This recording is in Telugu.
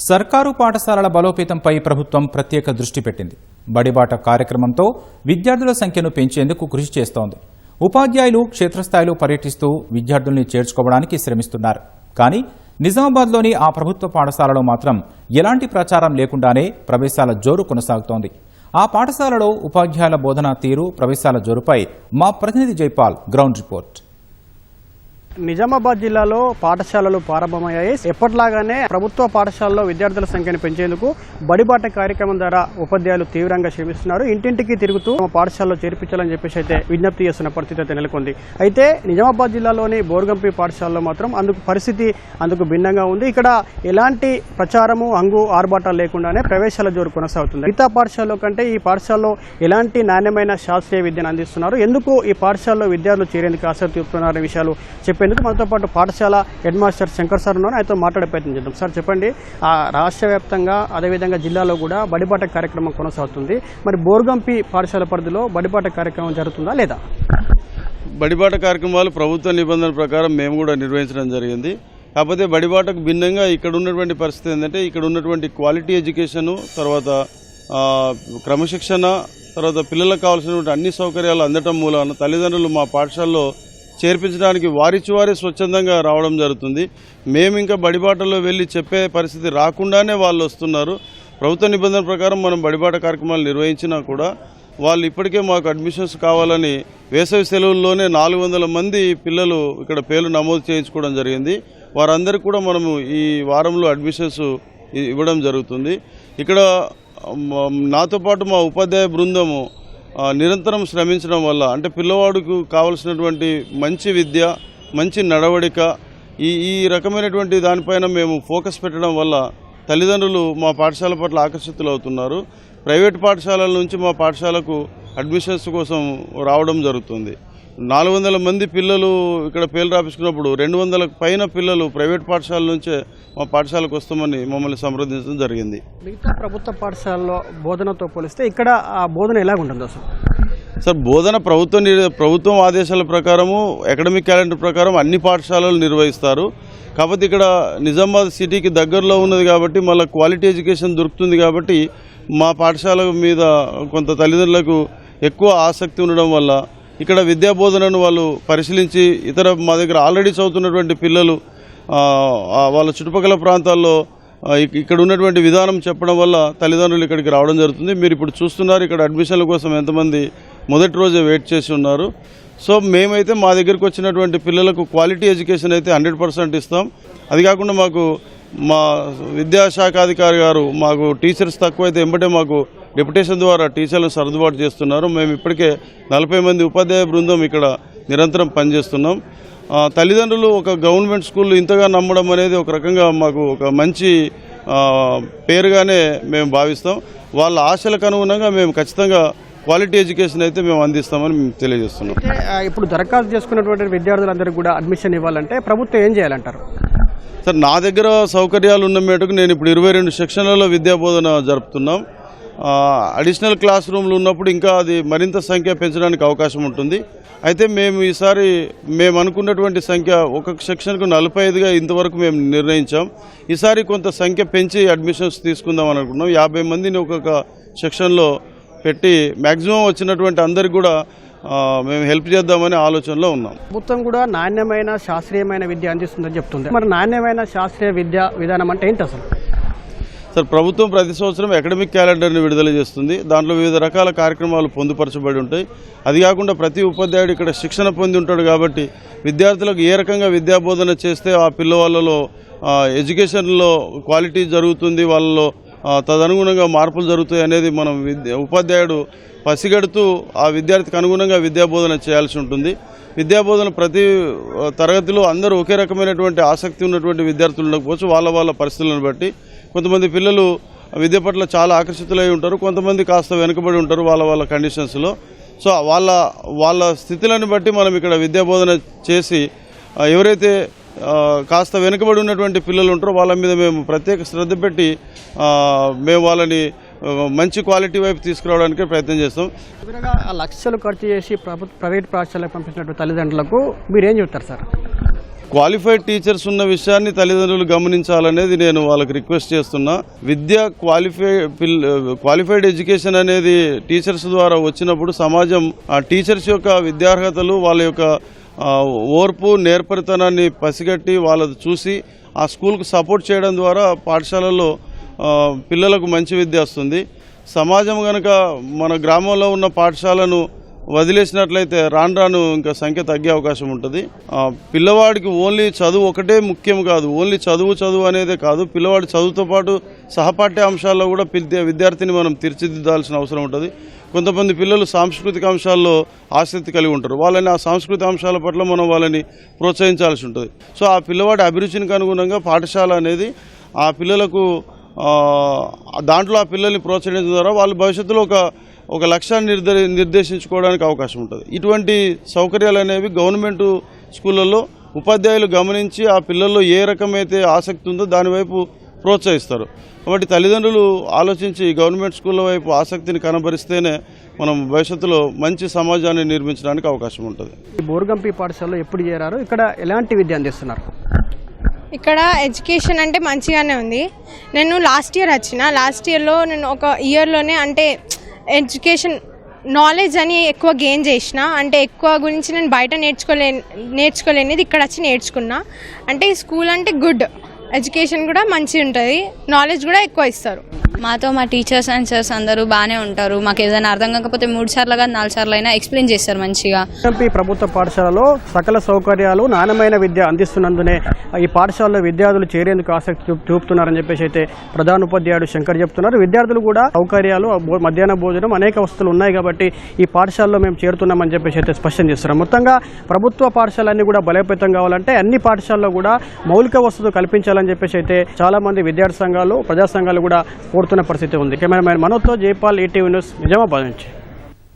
సర్కారు పాఠశాలల బలోపేతంపై ప్రభుత్వం ప్రత్యేక దృష్టి పెట్టింది. బడిబాట కార్యక్రమంతో విద్యార్థుల సంఖ్యను పెంచేందుకు కృషి చేస్తోంది. ఉపాధ్యాయులు క్షేత్రస్థాయిలో పర్యటిస్తూ విద్యార్థుల్ని చేర్చుకోవడానికి శ్రమిస్తున్నారు. కానీ నిజామాబాద్లోని ఆ ప్రభుత్వ పాఠశాలలో మాత్రం ఎలాంటి ప్రచారం లేకుండానే ప్రవేశాల జోరు కొనసాగుతోంది. ఆ పాఠశాలలో ఉపాధ్యాయుల బోధనా తీరు, ప్రవేశాల జోరుపై మా ప్రతినిధి జైపాల్ గ్రౌండ్ రిపోర్ట్. నిజామాబాద్ జిల్లాలో పాఠశాలలు ప్రారంభమయ్యాయి. ఎప్పటిలాగానే ప్రభుత్వ పాఠశాలలో విద్యార్థుల సంఖ్యను పెంచేందుకు బడిబాట కార్యక్రమం ద్వారా ఉపాధ్యాయులు తీవ్రంగా శ్రమిస్తున్నారు. ఇంటింటికి తిరుగుతూ పాఠశాలలో చేర్పించాలని చెప్పేసి అయితే విజ్ఞప్తి చేస్తున్న పరిస్థితి అయితే నెలకొంది. అయితే నిజామాబాద్ జిల్లాలోని బోర్గంపి పాఠశాలలో మాత్రం అందుకు భిన్నంగా ఉంది. ఇక్కడ ఎలాంటి ప్రచారము ఆర్భాటాలు లేకుండానే ప్రవేశాల జోరు కొనసాగుతుంది. మిగతా పాఠశాలలో కంటే ఈ పాఠశాలలో ఎలాంటి నాణ్యమైన శాస్త్రీయ విద్యను అందిస్తున్నారు, ఎందుకు ఈ పాఠశాలలో విద్యార్థులు చేరేందుకు ఆసక్తి చూపుతున్నారనే విషయాలు చెప్పేందుకు మనతో పాటు పాఠశాల హెడ్ మాస్టర్ శంకర్ సార్ ఉన్నారు. ఆయనతో మాట్లాడే ప్రయత్నం చేద్దాం. సార్ చెప్పండి, రాష్ట్ర వ్యాప్తంగా అదేవిధంగా జిల్లాలో కూడా బడిబాట కార్యక్రమం కొనసాగుతుంది. మరి బోర్గంపి పాఠశాల పరిధిలో బడిబాట కార్యక్రమం జరుగుతుందా లేదా? బడిబాట కార్యక్రమాలు ప్రభుత్వ నిబంధనల ప్రకారం మేము కూడా నిర్వహించడం జరిగింది. కాకపోతే బడిబాటకు భిన్నంగా ఇక్కడ ఉన్నటువంటి పరిస్థితి ఏంటంటే, ఇక్కడ ఉన్నటువంటి క్వాలిటీ ఎడ్యుకేషను, తర్వాత క్రమశిక్షణ, తర్వాత పిల్లలకు కావాల్సినటువంటి అన్ని సౌకర్యాలు అందటం మూలాన తల్లిదండ్రులు మా పాఠశాలలో చేర్పించడానికి వారే స్వచ్ఛందంగా రావడం జరుగుతుంది. మేము ఇంకా బడిబాటలో వెళ్ళి చెప్పే పరిస్థితి రాకుండానే వాళ్ళు వస్తున్నారు. ప్రభుత్వ నిబంధనల ప్రకారం మనం బడిబాట కార్యక్రమాలు నిర్వహించినా కూడా వాళ్ళు ఇప్పటికే మాకు అడ్మిషన్స్ కావాలని వేసవి సెలవుల్లోనే 400 మంది పిల్లలు ఇక్కడ పేర్లు నమోదు చేయించుకోవడం జరిగింది. వారందరికీ కూడా మనము ఈ వారంలో అడ్మిషన్స్ ఇవ్వడం జరుగుతుంది. ఇక్కడ నాతో పాటు మా ఉపాధ్యాయ బృందము నిరంతరం శ్రమించడం వల్ల, అంటే పిల్లవాడికి కావలసినటువంటి మంచి విద్య, మంచి నడవడిక, ఈ రకమైనటువంటి దానిపైన మేము ఫోకస్ పెట్టడం వల్ల తల్లిదండ్రులు మా పాఠశాల పట్ల ఆకర్షితులు అవుతున్నారు. ప్రైవేట్ పాఠశాలల నుంచి మా పాఠశాలకు అడ్మిషన్స్ కోసం రావడం జరుగుతుంది. 400 మంది పిల్లలు ఇక్కడ పేర్లు రాపించుకున్నప్పుడు 200 పైన పిల్లలు ప్రైవేట్ పాఠశాల నుంచే మా పాఠశాలకు వస్తామని మమ్మల్ని సంప్రదించడం జరిగింది. మిగతా ప్రభుత్వ పాఠశాలలో బోధనతో పోలిస్తే ఇక్కడ ఆ బోధన ఎలా ఉంటుంది అసలు? సార్, బోధన ప్రభుత్వం ఆదేశాల ప్రకారము, అకాడమిక్ క్యాలెండర్ ప్రకారం అన్ని పాఠశాలలు నిర్వహిస్తారు. కాకపోతే ఇక్కడ నిజామాబాద్ సిటీకి దగ్గరలో ఉన్నది కాబట్టి మళ్ళీ క్వాలిటీ ఎడ్యుకేషన్ దొరుకుతుంది కాబట్టి మా పాఠశాల మీద కొంత తల్లిదండ్రులకు ఎక్కువ ఆసక్తి ఉండడం వల్ల ఇక్కడ విద్యాబోధనను వాళ్ళు పరిశీలించి మా దగ్గర ఆల్రెడీ చదువుతున్నటువంటి పిల్లలు వాళ్ళ చుట్టుపక్కల ప్రాంతాల్లో ఇక్కడ ఉన్నటువంటి విధానం చెప్పడం వల్ల తల్లిదండ్రులు ఇక్కడికి రావడం జరుగుతుంది. మీరు ఇప్పుడు చూస్తున్నారు ఇక్కడ అడ్మిషన్ల కోసం ఎంతమంది మొదటి రోజే వెయిట్ చేసి ఉన్నారు. సో మేమైతే మా దగ్గరికి వచ్చినటువంటి పిల్లలకు క్వాలిటీ ఎడ్యుకేషన్ అయితే 100% ఇస్తాం. అది కాకుండా మా విద్యాశాఖాధికారి గారు మాకు టీచర్స్ తక్కువైతే ఎంబటే మాకు డెప్యుటేషన్ ద్వారా టీచర్లను సర్దుబాటు చేస్తున్నారు. మేము ఇప్పటికే 40 మంది ఉపాధ్యాయ బృందం ఇక్కడ నిరంతరం పనిచేస్తున్నాం. తల్లిదండ్రులు ఒక గవర్నమెంట్ స్కూల్ ఇంతగా నమ్మడం అనేది ఒక రకంగా మాకు ఒక మంచి పేరుగానే మేము భావిస్తాం. వాళ్ళ ఆశలకు అనుగుణంగా మేము ఖచ్చితంగా క్వాలిటీ ఎడ్యుకేషన్ అయితే మేము అందిస్తామని మేము తెలియజేస్తున్నాం. ఇప్పుడు దరఖాస్తు చేసుకున్నటువంటి విద్యార్థులందరికీ కూడా అడ్మిషన్ ఇవ్వాలంటే ప్రభుత్వం ఏం చేయాలంటారు? సార్, నా దగ్గర సౌకర్యాలు ఉన్న మేరకు నేను ఇప్పుడు 22 సెక్షన్లలో విద్యాబోధన జరుపుతున్నాం. అడిషనల్ క్లాస్ రూమ్లు ఉన్నప్పుడు ఇంకా అది మరింత సంఖ్య పెంచడానికి అవకాశం ఉంటుంది. అయితే మేము అనుకున్నటువంటి సంఖ్య ఒక్కొక్క సెక్షన్కు 45గా ఇంతవరకు మేము నిర్ణయించాం. ఈసారి కొంత సంఖ్య పెంచి అడ్మిషన్స్ తీసుకుందాం అనుకున్నాం. 50 మందిని ఒక్కొక్క సెక్షన్లో పెట్టి మ్యాక్సిమం వచ్చినటువంటి అందరికి కూడా మేము హెల్ప్ చేద్దామనే ఆలోచనలో ఉన్నాం. ప్రభుత్వం కూడా నాణ్యమైన శాస్త్రీయమైన విద్య అందిస్తుందని చెప్తుంది. మరి నాణ్యమైన శాస్త్రీయ విద్యా విధానం అంటే ఏంటి అసలు? సార్, ప్రభుత్వం ప్రతి సంవత్సరం అకాడమిక్ క్యాలెండర్ని విడుదల చేస్తుంది. దాంట్లో వివిధ రకాల కార్యక్రమాలు పొందుపరచబడి ఉంటాయి. అది కాకుండా ప్రతి ఉపాధ్యాయుడు ఇక్కడ శిక్షణ పొంది ఉంటాడు కాబట్టి విద్యార్థులకు ఏ రకంగా విద్యాబోధన చేస్తే ఆ పిల్లవాళ్ళలో ఎడ్యుకేషన్లో క్వాలిటీ జరుగుతుంది, వాళ్ళలో తదనుగుణంగా మార్పులు జరుగుతాయి అనేది మనం ఉపాధ్యాయుడు పసిగడుతూ ఆ విద్యార్థికి అనుగుణంగా విద్యాబోధన చేయాల్సి ఉంటుంది. విద్యాబోధన ప్రతి తరగతిలో అందరూ ఒకే రకమైనటువంటి ఆసక్తి ఉన్నటువంటి విద్యార్థులు ఉండకపోవచ్చు. వాళ్ళ పరిస్థితులను బట్టి కొంతమంది పిల్లలు విద్య పట్ల చాలా ఆకర్షితులై ఉంటారు, కొంతమంది కాస్త వెనుకబడి ఉంటారు వాళ్ళ కండిషన్స్లో. సో వాళ్ళ స్థితులను బట్టి మనం ఇక్కడ విద్యాబోధన చేసి ఎవరైతే కాస్త వెనుకబడి ఉన్నటువంటి పిల్లలు ఉంటారో వాళ్ళ మీద మేము ప్రత్యేక శ్రద్ధ పెట్టి మేము వాళ్ళని మంచి క్వాలిటీ వైపు తీసుకురావడానికి ప్రయత్నం చేస్తాం. లక్షలు ఖర్చు చేసి ప్రైవేట్ పాఠశాలకు పంపించినటువంటి తల్లిదండ్రులకు మీరేం చెప్తారు సార్? క్వాలిఫైడ్ టీచర్స్ ఉన్న విషయాన్ని తల్లిదండ్రులు గమనించాలనేది నేను వాళ్ళకి రిక్వెస్ట్ చేస్తున్నా. విద్య క్వాలిఫైడ్ ఎడ్యుకేషన్ అనేది టీచర్స్ ద్వారా వచ్చినప్పుడు సమాజం ఆ టీచర్స్ యొక్క విద్యార్హతలు, వాళ్ళ యొక్క ఓర్పు, నేర్పరితనాన్ని పసిగట్టి వాళ్ళది చూసి ఆ స్కూల్కు సపోర్ట్ చేయడం ద్వారా పాఠశాలలో పిల్లలకు మంచి విద్య వస్తుంది. సమాజం కనుక మన గ్రామంలో ఉన్న పాఠశాలను వదిలేసినట్లయితే రాను రాను ఇంకా సంఖ్య తగ్గే అవకాశం ఉంటుంది. పిల్లవాడికి ఓన్లీ చదువు ఒకటే ముఖ్యం కాదు, ఓన్లీ చదువు అనేదే కాదు, పిల్లవాడి చదువుతో పాటు సహపాఠ్య అంశాల్లో కూడా విద్యార్థిని మనం తీర్చిదిద్దాల్సిన అవసరం ఉంటుంది. కొంతమంది పిల్లలు సాంస్కృతిక అంశాల్లో ఆసక్తి కలిగి ఉంటారు, వాళ్ళని ఆ సాంస్కృతిక అంశాల పట్ల మనం వాళ్ళని ప్రోత్సహించాల్సి ఉంటుంది. సో ఆ పిల్లవాడి అభిరుచికి అనుగుణంగా పాఠశాల అనేది ఆ పిల్లలకు దాంట్లో ఆ పిల్లల్ని ప్రోత్సహించడం ద్వారా వాళ్ళ భవిష్యత్తులో ఒక లక్ష్యాన్ని నిర్దేశించుకోవడానికి అవకాశం ఉంటుంది. ఇటువంటి సౌకర్యాలు అనేవి గవర్నమెంట్ స్కూళ్ళల్లో ఉపాధ్యాయులు గమనించి ఆ పిల్లల్లో ఏ రకమైతే ఆసక్తి ఉందో దానివైపు ప్రోత్సహిస్తారు. కాబట్టి తల్లిదండ్రులు ఆలోచించి గవర్నమెంట్ స్కూళ్ళ వైపు ఆసక్తిని కనబరిస్తేనే మనం భవిష్యత్తులో మంచి సమాజాన్ని నిర్మించడానికి అవకాశం ఉంటుంది. ఈ బోరుగంపి పాఠశాలలో ఎప్పుడు చేరారు, ఇక్కడ ఎలాంటి విద్య అందిస్తున్నారు? ఇక్కడ ఎడ్యుకేషన్ అంటే మంచిగానే ఉంది. నేను లాస్ట్ ఇయర్లో నేను ఒక ఇయర్లోనే అంటే ఎడ్యుకేషన్ నాలెడ్జ్ అని ఎక్కువ గెయిన్ చేసిన, అంటే ఎక్కువ గురించి నేను బయట నేర్చుకోలేనిది ఇక్కడ వచ్చి నేర్చుకున్నా. అంటే స్కూల్ అంటే గుడ్, ఎడ్యుకేషన్ కూడా మంచిగా ఉంటుంది, నాలెడ్జ్ కూడా ఎక్కువ ఇస్తారు. మాతో మా టీచర్స్ అండ్ సార్స్ అందరూ బాగానే ఉంటారు. మాకు ఏదైనా అర్థం కాకపోతే 3 సార్లు కానీ 4 సార్లు అయినా ఎక్స్ప్లెయిన్ చేస్తారు మంచిగా. ఎంపీ ప్రభుత్వ పాఠశాలలో సకల సౌకర్యాలు, నాణ్యమైన విద్య అందిస్తున్నందునే ఈ పాఠశాలలో విద్యార్థులు చేరేందుకు ఆసక్తి చూపుతున్నారని చెప్పేసి అయితే ప్రధాన ఉపాధ్యాయుడు శంకర్ చెప్తున్నారు. విద్యార్థులు కూడా సౌకర్యాలు, మధ్యాహ్న భోజనం, అనేక వసతులు ఉన్నాయి కాబట్టి ఈ పాఠశాలలో మేము చేరుతున్నామని చెప్పేసి అయితే స్పష్టం చేస్తున్నారు. మొత్తంగా ప్రభుత్వ పాఠశాలన్నీ కూడా బలోపేతం కావాలంటే అన్ని పాఠశాలలో కూడా మౌలిక వసతులు కల్పించాలని చెప్పేసి అయితే చాలా మంది విద్యార్థి సంఘాలు, ప్రజా సంఘాలు కూడా కోరుతున్న పరిస్థితి ఉంది. కెమెరామెన్ మనోజ్తో జైపాల్, ఈటీవీ న్యూస్, నిజామాబాద్ నుంచి.